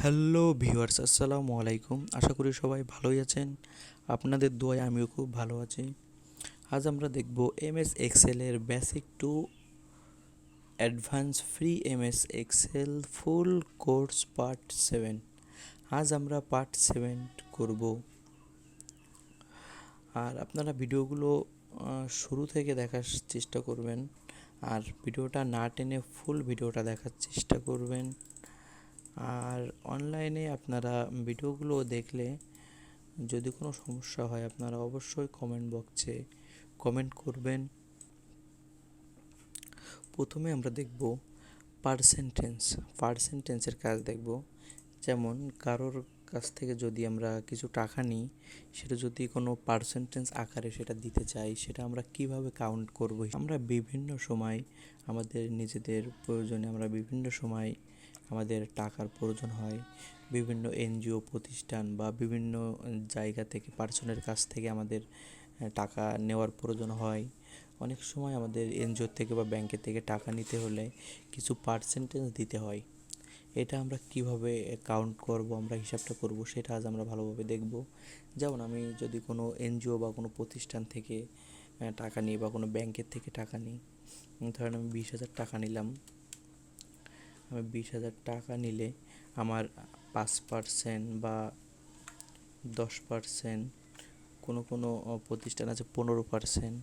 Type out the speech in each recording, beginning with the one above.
Hello viewers, আসসালামু আলাইকুম। আশা করি সবাই ভালোই আছেন। আপনাদের দোয়ায় আমিও খুব ভালো আছি। আজ আমরা দেখব এমএস এক্সেলের basic to advance free MS Excel full course part 7। আজ আমরা পার্ট 7 করব। আর আপনারা ভিডিওগুলো শুরু থেকে দেখার চেষ্টা করবেন, আর ভিডিওটা না টেনে ফুল ভিডিওটা দেখার চেষ্টা করবেন। আর অনলাইনে আপনারা ভিডিওগুলো দেখলে যদি কোনো সমস্যা হয় আপনারা অবশ্যই কমেন্ট বক্সে কমেন্ট করবেন। প্রথমে আমরা দেখব পার্সেন্টেন্সের কাজ দেখব। যেমন কারোর কাছ থেকে যদি আমরা কিছু টাকা নিই, সেটা যদি কোনো পার্সেন্টেজ আকারে সেটা দিতে চাই, সেটা আমরা কিভাবে কাউন্ট করব। আমরা বিভিন্ন সময় আমাদের নিজেদের প্রয়োজনে আমরা বিভিন্ন সময় আমাদের টাকার প্রয়োজন হয়। বিভিন্ন এনজিও প্রতিষ্ঠান বা বিভিন্ন জায়গা থেকে পার্সনের কাছ থেকে আমাদের টাকা নেওয়ার প্রয়োজন হয়। অনেক সময় আমাদের এনজিও থেকে বা ব্যাংকের থেকে টাকা নিতে হলে কিছু পার্সেন্টেজ দিতে হয়। এটা আমরা কিভাবে কাউন্ট করব, আমরা হিসাবটা করব, সেটা আজ আমরা ভালোভাবে দেখব। যেমন আমি যদি কোনো এনজিও বা কোনো প্রতিষ্ঠান থেকে টাকা নিই বা কোনো ব্যাংকের থেকে টাকা নিই, ধরেন আমি 20,000 টাকা নিলাম। আমি 20,000 টাকা নিলে আমার 5% বা 10%, কোনো কোনো প্রতিষ্ঠান আছে 15%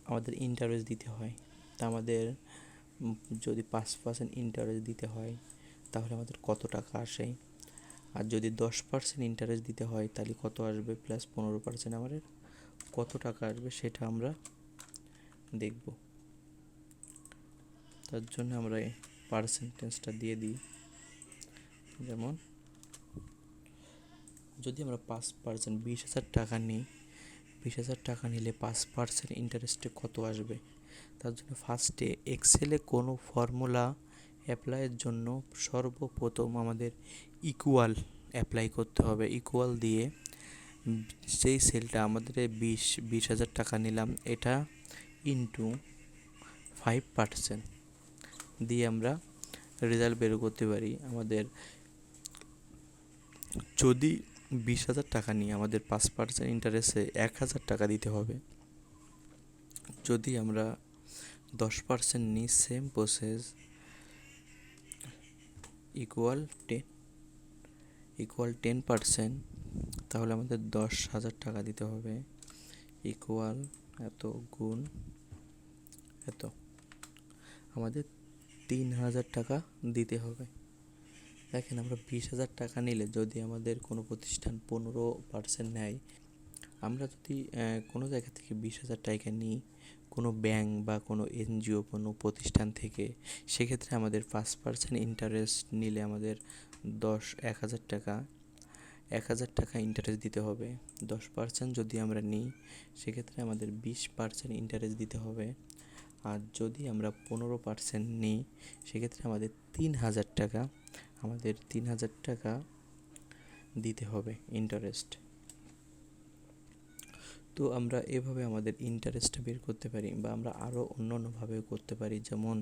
আমাদের ইন্টারেস্ট দিতে হয়। তা আমাদের যদি 5% ইন্টারেস্ট দিতে হয় তাহলে আমাদের কত টাকা আসে, আর যদি 10% ইন্টারেস্ট দিতে হয় তাহলে কত আসবে, প্লাস 15% আমাদের কত টাকা আসবে সেটা আমরা দেখব। তার জন্য আমরা এই পার্সেন্টেজটা দিয়ে দিই। যেমন যদি আমরা 5% 20,000 টাকা নিই, 20,000 টাকা নিলে 5% ইন্টারেস্টে কত আসবে। তার জন্য ফার্স্টে এক্সেলে কোনো ফর্মুলা অ্যাপ্লাইয়ের জন্য সর্বপ্রথম আমাদের ইকুয়াল অ্যাপ্লাই করতে হবে। ইকুয়াল দিয়ে সেই সেলটা আমাদের 20,000 টাকা নিলাম, এটা ইন্টু 5% দিয়ে আমরা রেজাল্ট বের করতে পারি। আমাদের যদি 20,000 টাকা নিয়ে আমাদের 5% ইন্টারেস্টে 1,000 টাকা দিতে হবে। যদি আমরা 10% নিই, সেম প্রসেস, ইকুয়াল 10%, তাহলে আমাদের 10,000 টাকা দিতে হবে। ইকুয়াল এত গুণ এত, আমাদের 3,000 টাকা দিতে হবে। দেখেন, আমরা 20,000 টাকা নিলে যদি আমাদের কোনো প্রতিষ্ঠান 15% নেয়, আমরা যদি কোনো জায়গা থেকে 20,000 টাকা নিই, কোনো ব্যাংক বা কোনো এনজিও কোনো প্রতিষ্ঠান থেকে, সেক্ষেত্রে আমাদের 5% ইন্টারেস্ট নিলে আমাদের 1,000 টাকা 1,000 টাকা ইন্টারেস্ট দিতে হবে। 10% যদি আমরা নিই সেক্ষেত্রে আমাদের 20% ইন্টারেস্ট দিতে হবে। আর যদি আমরা 15% নিই সেক্ষেত্রে আমাদের 3,000 টাকা দিতে হবে ইন্টারেস্ট। তো আমরা এভাবে আমাদের ইন্টারেস্টটা বের করতে পারি, বা আমরা আরও অন্যান্যভাবেও করতে পারি। যেমন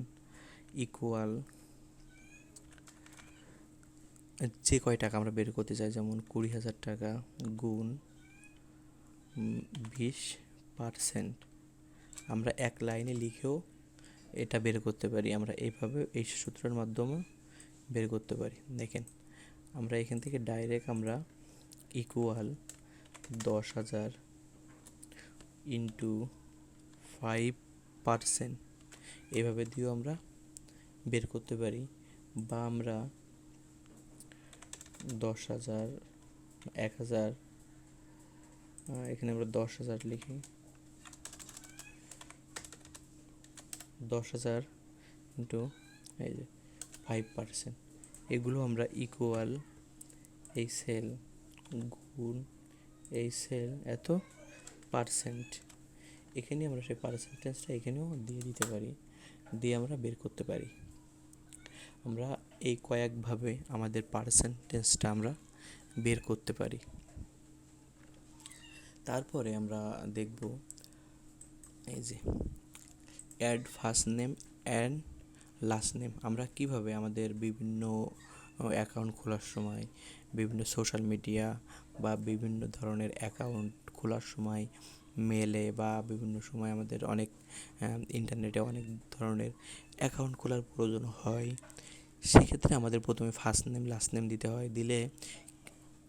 ইকুয়াল যে কয় টাকা আমরা বের করতে চাই, যেমন 20,000 টাকা গুণ 20%, আমরা এক লাইনে লিখেও এটা বের করতে পারি। আমরা এইভাবে এই সূত্রের মাধ্যমে বের করতে পারি। দেখেন, আমরা এখান থেকে ডাইরেক্ট আমরা ইকুয়াল 10,000 ইন্টু 5% এভাবে দিয়েও আমরা বের করতে পারি। বা আমরা 10,000 1,000, এখানে আমরা 10,000 লিখি, 10,000 ইন্টু এই যে 5%, এগুলো আমরা ইকুয়াল এই সেল গুণ এই সেল এত পার্সেন্ট, এখানে আমরা সেই পার্সেন্টেজটা এখানেও দিয়ে দিতে পারি, দিয়ে আমরা বের করতে পারি। আমরা এই কয়েকভাবে আমাদের পার্সেন্টেজটা আমরা বের করতে পারি। তারপরে আমরা দেখব এই যে add first name and last name. আমরা কিভাবে আমাদের বিভিন্ন অ্যাকাউন্ট খোলার সময়, বিভিন্ন সোশ্যাল মিডিয়া বা বিভিন্ন ধরনের অ্যাকাউন্ট খোলার সময়, মেলে বা বিভিন্ন সময় আমাদের অনেক ইন্টারনেটে অনেক ধরনের অ্যাকাউন্ট খোলার প্রয়োজন হয়। সেক্ষেত্রে আমাদের প্রথমে ফার্স্ট নেম লাস্ট নেম দিতে হয়। দিলে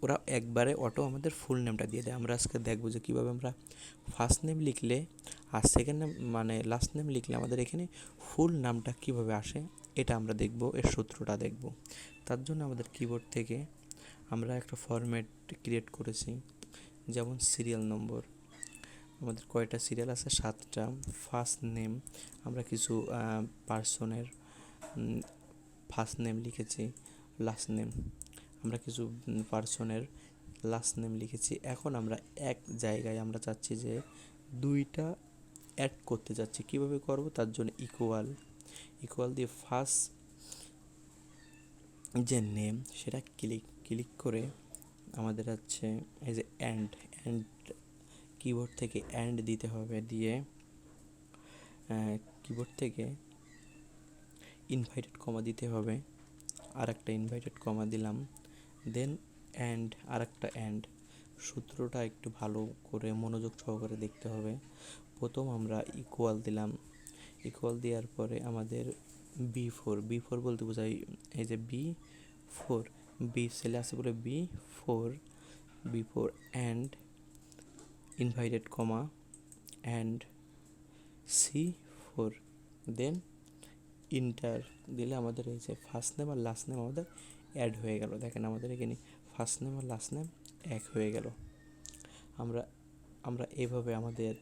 ওরা একবারে অটো আমাদের ফুল নেমটা দিয়ে দেয়। আমরা আজকে দেখবো যে কীভাবে আমরা ফার্স্ট নেম লিখলে আর সেকেন্ড নেম মানে লাস্ট নেম লিখলে আমাদের এখানে ফুল নামটা কীভাবে আসে এটা আমরা দেখব, এর সূত্রটা দেখব। তার জন্য আমাদের কিবোর্ড থেকে আমরা একটা ফরম্যাট ক্রিয়েট করেছি, যেমন সিরিয়াল নম্বর। আমাদের কয়টা সিরিয়াল আছে? 7টা। ফার্স্ট নেম আমরা কিছু পার্সনের ফার্স্ট নেম লিখেছি, লাস্ট নেম আমরা কিছু পার্সনের লাস্ট নেম লিখেছি। এখন আমরা এক জায়গায় আমরা চাচ্ছি যে দুইটা অ্যাড করতে যাচ্ছি। কিভাবে করব? তার জন্য ইকুয়াল দিয়ে ফার্স্ট যে নেম সেটা ক্লিক করে আমাদের হচ্ছে এই যে অ্যান্ড কিবোর্ড থেকে অ্যান্ড দিতে হবে। দিয়ে কিবোর্ড থেকে ইনভাইটেড কমা দিতে হবে, আর একটা ইনভাইটেড কমা দিলাম, দেন অ্যান্ড আর একটা অ্যান্ড। সূত্রটা একটু ভালো করে মনোযোগ সহকারে দেখতে হবে। প্রথম আমরা ইকুয়াল দিলাম, ইকুয়াল দেওয়ার পরে আমাদের বি ফোর বলতে বোঝাই এই যে বি ছেলে আছে বলে B four and inverted comma and C4, then enter দিলে আমাদের এই যে ফার্স্ট নেম আর লাস্ট নেম আমাদের অ্যাড হয়ে গেল। দেখেন আমাদের এখানে ফার্স্ট নেম আর লাস্ট নেম এক হয়ে গেল। আমরা এভাবে আমাদের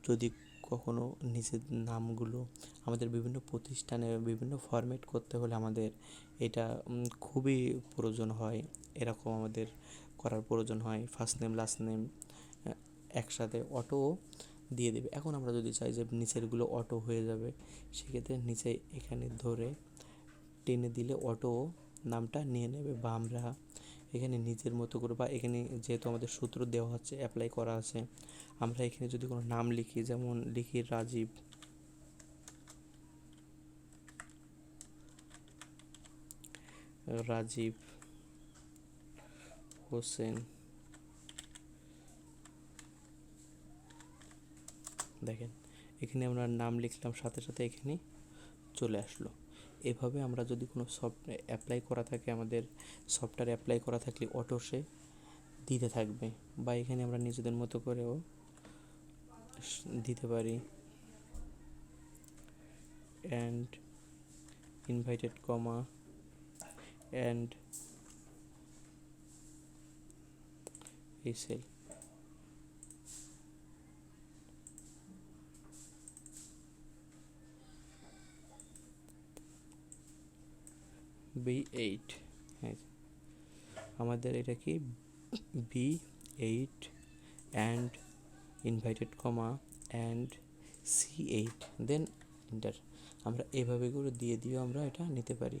যদি কখনো নিজের নামগুলো আমাদের বিভিন্ন প্রতিষ্ঠানে বিভিন্ন ফরম্যাট করতে হলে আমাদের এটা খুবই প্রয়োজন হয়। এরকম আমাদের করার প্রয়োজন হয়। ফার্স্ট নেম লাস্ট নেম একসাথে অটো দিয়ে দেবে। এখন আমরা যদি চাই যে নিচেরগুলো অটো হয়ে যাবে, সেক্ষেত্রে নিচে এখানে ধরে টেনে দিলে অটো নামটা নিয়ে নেবে। বা আমরা এখানে নিজের মতো করে বা এখানে যেহেতু আমাদের সূত্র দেওয়া হচ্ছে, অ্যাপ্লাই করা আছে, আমরা এখানে যদি কোনো নাম লিখি, যেমন লিখি রাজীব হোসেন, দেখেন এখানে আমরা নাম লিখলাম, সাথে সাথে এখানে চলে আসলো। এভাবে আমরা যদি কোনো সফটওয়্যার অ্যাপ্লাই করা থাকে, আমাদের সফটওয়্যার অ্যাপ্লাই করা থাকলে অটো সে দিতে থাকবে। বা এখানে আমরা নিজেদের মতো করেও দিতে পারি অ্যান্ড ইনভাইটেড কমা অ্যান্ড এই সেল। B8, হ্যাঁ আমাদের এটা কি B8 and inverted comma and C8, then enter. আমরা এভাবে করে দিয়ে আমরা এটা নিতে পারি।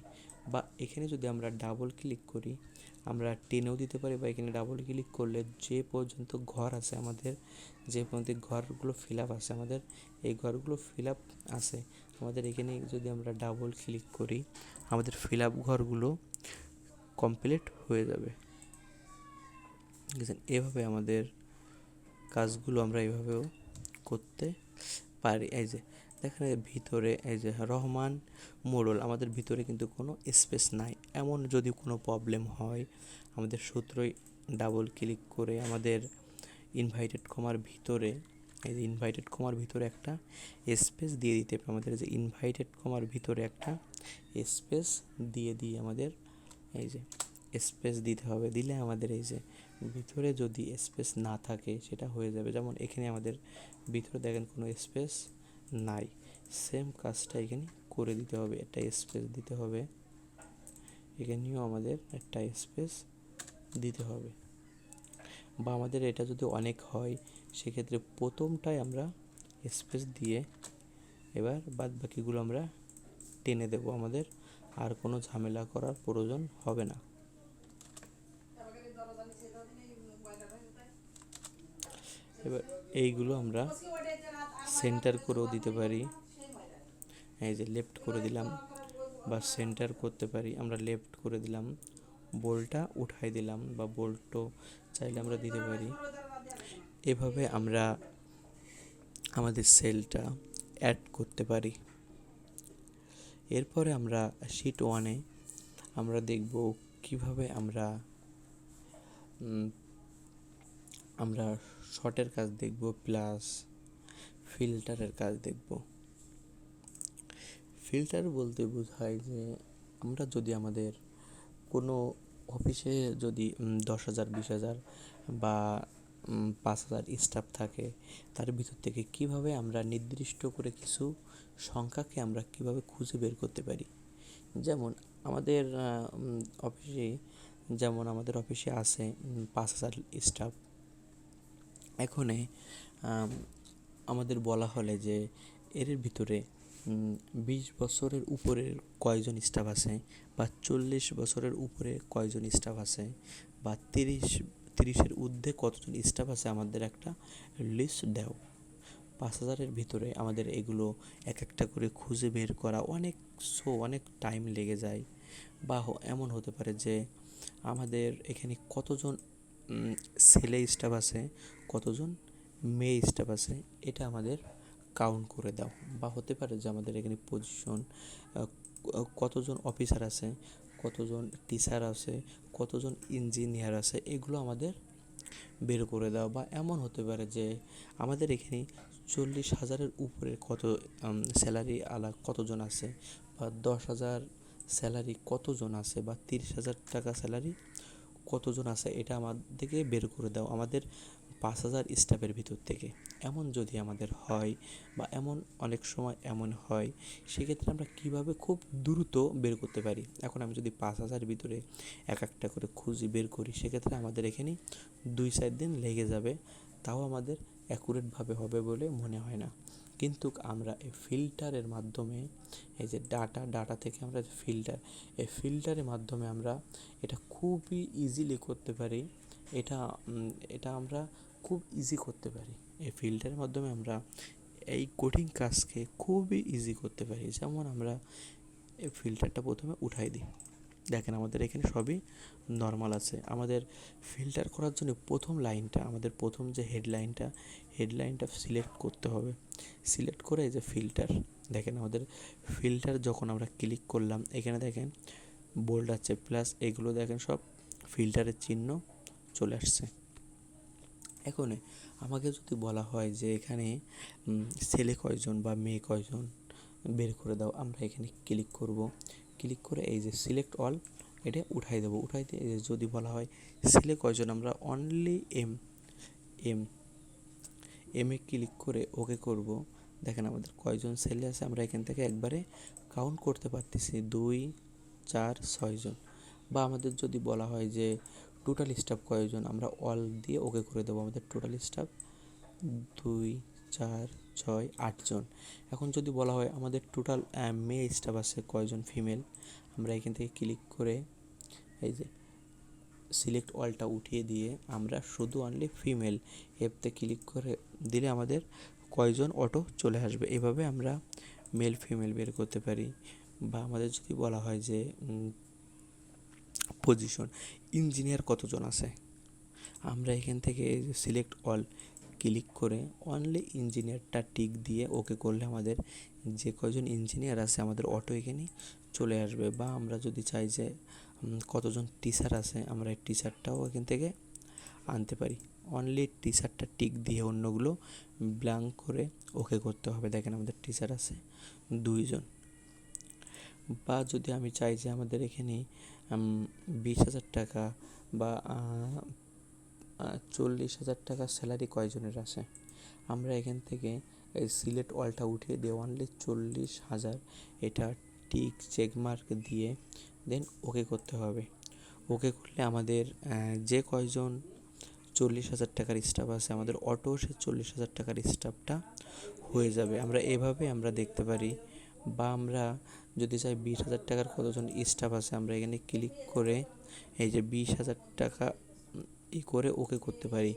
বা এখানে যদি আমরা ডাবল ক্লিক করি, আমরা টেনেও দিতে পারি। বা এখানে ডাবল ক্লিক করলে যে পর্যন্ত ঘর আছে আমাদের, যে পর্যন্ত ঘরগুলো ফিল আপ আছে আমাদের, এই ঘরগুলো ফিল আপ আছে আমাদের এখানে যদি আমরা ডাবল ক্লিক করি, আমাদের ফিল আপ ঘরগুলো কমপ্লিট হয়ে যাবে। বুঝছেন? এভাবে আমাদের কাজগুলো আমরা এভাবেও করতে পারি। এই যে দেখেন ভিতরে এই যে রহমান মোড়ল, আমাদের ভিতরে কিন্তু কোনো স্পেস নাই। এমন যদি কোনো প্রবলেম হয়, আমাদের সূত্রই ডাবল ক্লিক করে আমাদের ইনভাইটেড কমার ভিতরে এই যে ইনভাইটেড কমার ভিতরে একটা স্পেস দিয়ে দিতে হবে। আমাদের যে ইনভাইটেড কমার ভিতরে একটা স্পেস দিয়ে আমাদের এই যে স্পেস দিতে হবে। দিলে আমাদের এই যে ভিতরে যদি স্পেস না থাকে সেটা হয়ে যাবে। যেমন এখানে আমাদের ভিতরে দেখেন কোনো স্পেস নাই, সেম কাজটা এখানে করে দিতে হবে। একটা স্পেস দিতে হবে, এখানেও আমাদের একটা স্পেস দিতে হবে। বা আমাদের এটা যদি অনেক হয়, সেক্ষেত্রে প্রথমটায় আমরা স্পেস দিয়ে এবার বাদ বাকিগুলো আমরা টেনে দেব। আমাদের আর কোনো ঝামেলা করার প্রয়োজন হবে না। এবার এইগুলো আমরা সেন্টার করেও দিতে পারি। এই যে লেফট করে দিলাম, বা সেন্টার করতে পারি, আমরা লেফট করে দিলাম, বোল্টটা উঠাই দিলাম, বা বোল্টও চাইলে আমরা দিতে পারি। এভাবে আমরা আমাদের সেলটা অ্যাড করতে পারি। এরপরে আমরা শিট 1-এ আমরা দেখব কিভাবে আমরা শর্টের কাজ দেখব, প্লাস ফিল্টারের কাজ দেখব। ফিল্টার বলতে বোঝায় যে আমরা যদি আমাদের কোনো অফিসে যদি 10,000, 20,000 বা 5,000 স্টাফ থাকে, তার ভিতর থেকে কিভাবে আমরা নির্দিষ্ট করে কিছু সংখ্যাকে আমরা কিভাবে খুঁজে বের করতে পারি। যেমন আমাদের অফিসে আছে 5,000 স্টাফ। এখানে আমাদের বলা হলে যে এর ভিতরে 20 বছরের উপরের কয়জন স্টাফ আছে, বা 40 বছরের উপরে কয়জন স্টাফ আছে, বা 30-এর ঊর্ধ্বে কতজন স্টাফ আছে, আমাদের একটা লিস্ট দাও। 5,000-এর ভিতরে আমাদের এগুলো এক একটা করে খুঁজে বের করা অনেক টাইম লেগে যায়। বা এমন হতে পারে যে আমাদের এখানে কতজন ছেলে স্টাফ আছে, কতজন মেয়ে স্টাফ আছে, এটা আমাদের কাউন্ট করে দাও। বা হতে পারে যে আমাদের এখানে পজিশন কতজন অফিসার আছে, কতজন টিচার আছে, কতজন ইঞ্জিনিয়ার আছে, এগুলো আমাদের বের করে দাও। বা এমন হতে পারে যে আমাদের এখানে 40,000-এর উপরে কত স্যালারি আলা কতজন আছে, বা 10,000 স্যালারি কতজন আছে, বা 30,000 টাকা স্যালারি কতজন আছে, এটা আমাদেরকে বের করে দাও আমাদের 5,000 স্টাফের ভিতর থেকে। এমন যদি আমাদের হয়, বা অনেক সময় এমন হয়, সেক্ষেত্রে আমরা কিভাবে খুব দ্রুত বের করতে পারি। এখন আমি যদি 5,000 ভিতরে এক একটা করে খুঁজি বের করি, সেক্ষেত্রে আমাদের এখানে 2-4 দিন লেগে যাবে, তাও আমাদের অ্যাকুরেটভাবে হবে বলে মনে হয় না। কিন্তু আমরা এই ফিল্টারের মাধ্যমে, এই যে ডাটা থেকে আমরা এই ফিল্টারের মাধ্যমে আমরা এটা খুবই ইজিলি করতে পারি। এটা আমরা খুব ইজি করতে পারি। এই ফিল্টারের মাধ্যমে আমরা এই কঠিন কাজকে খুবই ইজি করতে পারি। যেমন আমরা এই ফিল্টারটা প্রথমে উঠাই দিই, দেখেন আমাদের এখানে সবই নর্মাল আছে। আমাদের ফিল্টার করার জন্য আমাদের প্রথম যে হেডলাইনটা সিলেক্ট করতে হবে। সিলেক্ট করে এই যে ফিল্টার, দেখেন আমাদের ফিল্টার যখন আমরা ক্লিক করলাম, এখানে দেখেন বোল্ড আছে, প্লাস এগুলো দেখেন সব ফিল্টারের চিহ্ন চলে আসছে। এখন আমাকে যদি বলা হয় যে এখানে ছেলে কয়জন বা মেয়ে কয়জন বের করে দাও, আমরা এখানে ক্লিক করব। ক্লিক করে এই যে সিলেক্ট অল, এটা উঠাই দেবো। উঠাই দিয়ে যদি বলা হয় ছেলে কয়জন, আমরা অনলি এম এ ক্লিক করে ওকে করব। দেখেন আমাদের কয়জন ছেলে আছে, আমরা এখান থেকে একবারে কাউন্ট করতে পারতেছি, 2, 4, 6 জন। বা আমাদের যদি বলা হয় যে টোটাল স্টাফ কয়জন, আমরা অল দিয়ে ওকে করে দেবো। আমাদের টোটাল স্টাফ 2, 4, 6, 8 জন। এখন যদি বলা হয় আমাদের টোটাল মেয়ে স্টাফ আছে কয়জন, ফিমেল, আমরা এখান থেকে ক্লিক করে এই যে সিলেক্ট অলটা উঠিয়ে দিয়ে আমরা শুধু অনলি ফিমেল এতে ক্লিক করে দিলে আমাদের কয়জন অটো চলে আসবে। এভাবে আমরা মেল ফিমেল বের করতে পারি। বা আমাদের যদি বলা হয় যে পজিশন ইঞ্জিনিয়ার কতজন আছে, আমরা এখান থেকে সিলেক্ট অল ক্লিক করে অনলি ইঞ্জিনিয়ারটা টিক দিয়ে ওকে করলে আমাদের যে কয়জন ইঞ্জিনিয়ার আছে আমাদের অটো এখানে চলে আসবে। বা আমরা যদি চাই যে কতজন টিচার আছে, আমরা এই টিচারটাও এখান থেকে আনতে পারি। অনলি টিচারটা টিক দিয়ে অন্যগুলো ব্ল্যাঙ্ক করে ওকে করতে হবে। দেখেন আমাদের টিচার আছে 2 জন। বা যদি আমি চাই যে আমাদের এখানে 20,000 টাকা বা 40,000 টাকা স্যালারি কয়জনের আছে, আমরা এখান থেকে এই সিলেক্ট অলটা উঠিয়ে দিয়ে অনলি 40,000 এটা টিক চেকমার্ক দিয়ে দেন ওকে করতে হবে। ওকে করলে আমাদের যে কয়জন 40,000 টাকার স্টাফ আছে, আমাদের অটো সে 40,000 টাকার স্টাফটা হয়ে যাবে। এভাবে আমরা দেখতে পারি। বা আমরা যদি চাই 20,000 টাকার কতজন স্টাফ আছে, আমরা এখানে ক্লিক করে এই যে 20,000 টাকা করে ওকে করতে পারি।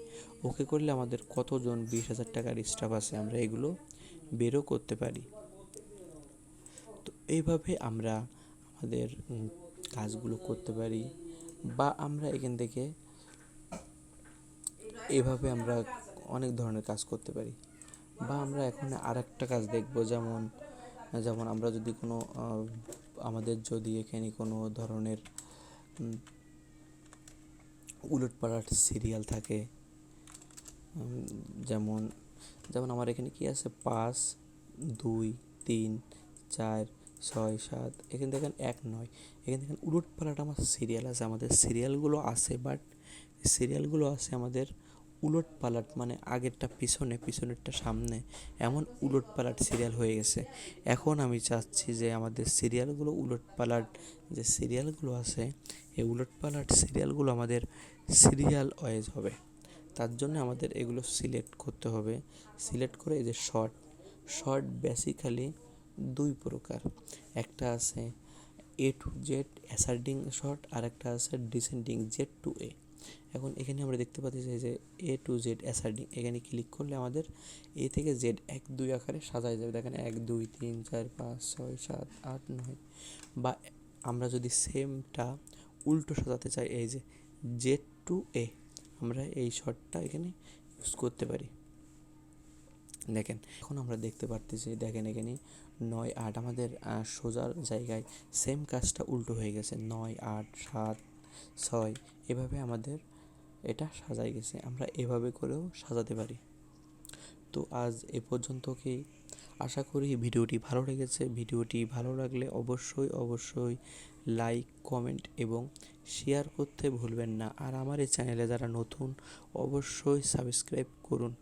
ওকে করলে আমাদের কতজন 20,000 টাকার স্টাফ আছে, আমরা এগুলো বেরও করতে পারি। তো এইভাবে আমরা আমাদের কাজগুলো করতে পারি। বা আমরা এখান থেকে এভাবে আমরা অনেক ধরনের কাজ করতে পারি। বা আমরা এখন আরেকটা কাজ দেখব, যেমন যেমন আমরা যদি কোনো আমাদের যদি এখানে কোনো ধরনের উলটপালট সিরিয়াল থাকে, যেমন যেমন আমার এখানে কি আছে 5, 2, 3, 4, 6, 7, এখানে দেখেন 1, 9, এখানে দেখেন উলটপালট আমার সিরিয়াল আছে। আমাদের সিরিয়ালগুলো আছে, বাট সিরিয়ালগুলো আছে আমাদের উলটপালট, মানে আগেরটা পিছনে, পিছনেরটা সামনে, এমন উলটপালট সিরিয়াল হয়ে গেছে। এখন আমি চাচ্ছি যে আমাদের সিরিয়ালগুলো উলটপালট যে সিরিয়ালগুলো আছে, এই উলটপালট সিরিয়ালগুলো আমাদের সিরিয়াল ওয়াইজ হবে। তার জন্য আমাদের এগুলো সিলেক্ট করতে হবে। সিলেক্ট করে এই যে শর্ট বেসিক্যালি 2 প্রকার, একটা আছে A to Z অ্যাসার্ডিং শর্ট, আর একটা আছে ডিসেন্ডিং Z to A। এখন এখানে আমরা দেখতে পাচ্ছি যে A to Z অ্যাসার্ডিং, এখানে ক্লিক করলে আমাদের A থেকে Z 1, 2 আকারে সাজায় যাবে। দেখেন 1, 2, 3, 4, 5, 6, 7, 8, 9। বা আমরা যদি সেমটা উল্টো সাজাতে চাই, এই যে Z to A, আমরা এই শর্টটা এখানে ইউজ করতে পারি। দেখেন এখন আমরা দেখতে পারতেছি, দেখেন এখানে 9, 8 আমাদের সোজার জায়গায় সেম কাজটা উল্টো হয়ে গেছে। 9, 8, 7, 6 এভাবে আমাদের এটা সাজাই গেছে। আমরা এভাবে করেও সাজাতে পারি। তো আজ এ পর্যন্ত কি, আশা করি ভিডিওটি ভালো লেগেছে। ভিডিওটি ভালো লাগলে অবশ্যই লাইক, কমেন্ট এবং শেয়ার করতে ভুলবেন না। আর আমার এই চ্যানেলে যারা নতুন, অবশ্যই সাবস্ক্রাইব করুন।